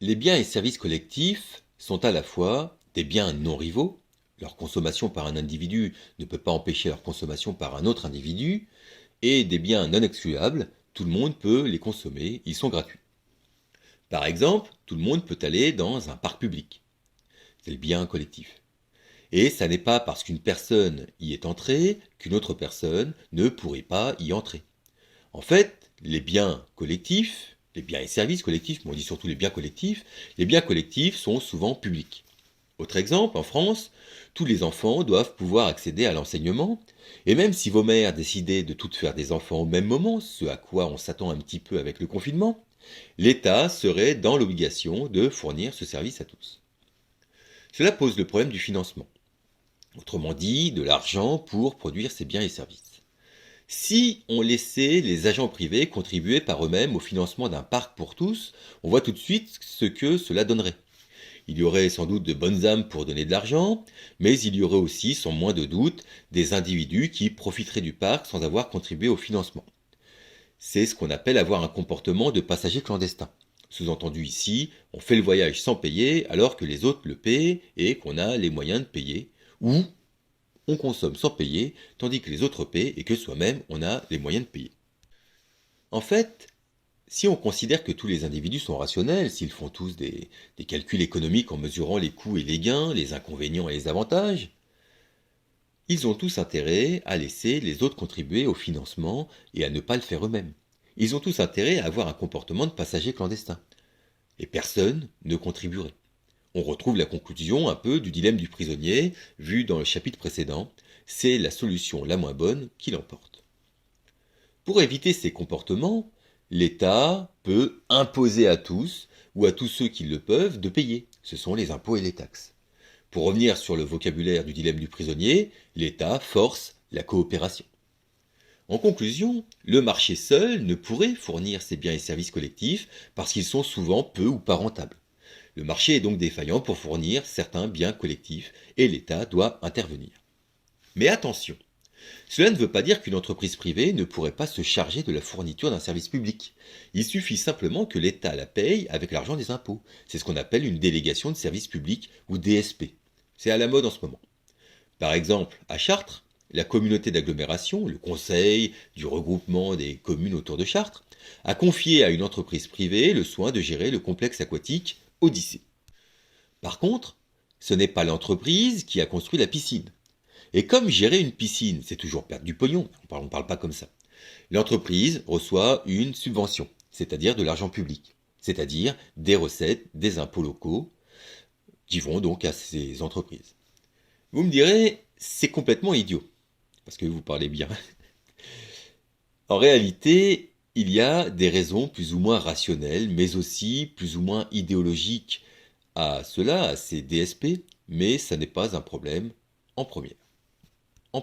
Les biens et services collectifs sont à la fois des biens non rivaux, leur consommation par un individu ne peut pas empêcher leur consommation par un autre individu, et des biens non excluables, tout le monde peut les consommer, ils sont gratuits. Par exemple, tout le monde peut aller dans un parc public, c'est le bien collectif. Et ça n'est pas parce qu'une personne y est entrée qu'une autre personne ne pourrait pas y entrer. En fait, les biens collectifs, les biens et services collectifs, mais on dit surtout les biens collectifs sont souvent publics. Autre exemple, en France, tous les enfants doivent pouvoir accéder à l'enseignement, et même si vos mères décidaient de toutes faire des enfants au même moment, ce à quoi on s'attend un petit peu avec le confinement, l'État serait dans l'obligation de fournir ce service à tous. Cela pose le problème du financement, autrement dit de l'argent pour produire ces biens et services. Si on laissait les agents privés contribuer par eux-mêmes au financement d'un parc pour tous, on voit tout de suite ce que cela donnerait. Il y aurait sans doute de bonnes âmes pour donner de l'argent, mais il y aurait aussi, sans moins de doute, des individus qui profiteraient du parc sans avoir contribué au financement. C'est ce qu'on appelle avoir un comportement de passager clandestin. Sous-entendu ici, on fait le voyage sans payer alors que les autres le paient et qu'on a les moyens de payer, ou on consomme sans payer tandis que les autres paient et que soi-même on a les moyens de payer. En fait, si on considère que tous les individus sont rationnels, s'ils font tous des calculs économiques en mesurant les coûts et les gains, les inconvénients et les avantages, ils ont tous intérêt à laisser les autres contribuer au financement et à ne pas le faire eux-mêmes. Ils ont tous intérêt à avoir un comportement de passager clandestin. Et personne ne contribuerait. On retrouve la conclusion un peu du dilemme du prisonnier, vu dans le chapitre précédent. C'est la solution la moins bonne qui l'emporte. Pour éviter ces comportements, l'État peut imposer à tous, ou à tous ceux qui le peuvent, de payer. Ce sont les impôts et les taxes. Pour revenir sur le vocabulaire du dilemme du prisonnier, l'État force la coopération. En conclusion, le marché seul ne pourrait fournir ces biens et services collectifs parce qu'ils sont souvent peu ou pas rentables. Le marché est donc défaillant pour fournir certains biens collectifs et l'État doit intervenir. Mais attention, cela ne veut pas dire qu'une entreprise privée ne pourrait pas se charger de la fourniture d'un service public. Il suffit simplement que l'État la paye avec l'argent des impôts. C'est ce qu'on appelle une délégation de service public ou DSP. C'est à la mode en ce moment. Par exemple, à Chartres, la communauté d'agglomération, le conseil du regroupement des communes autour de Chartres, a confié à une entreprise privée le soin de gérer le complexe aquatique Odyssée. Par contre, ce n'est pas l'entreprise qui a construit la piscine. Et comme gérer une piscine, c'est toujours perdre du pognon, on ne parle pas comme ça, l'entreprise reçoit une subvention, c'est-à-dire de l'argent public, c'est-à-dire des recettes des impôts locaux qui vont donc à ces entreprises. Vous me direz, c'est complètement idiot, parce que vous parlez bien. En réalité, il y a des raisons plus ou moins rationnelles, mais aussi plus ou moins idéologiques à cela, à ces DSP, mais ça n'est pas un problème en première. En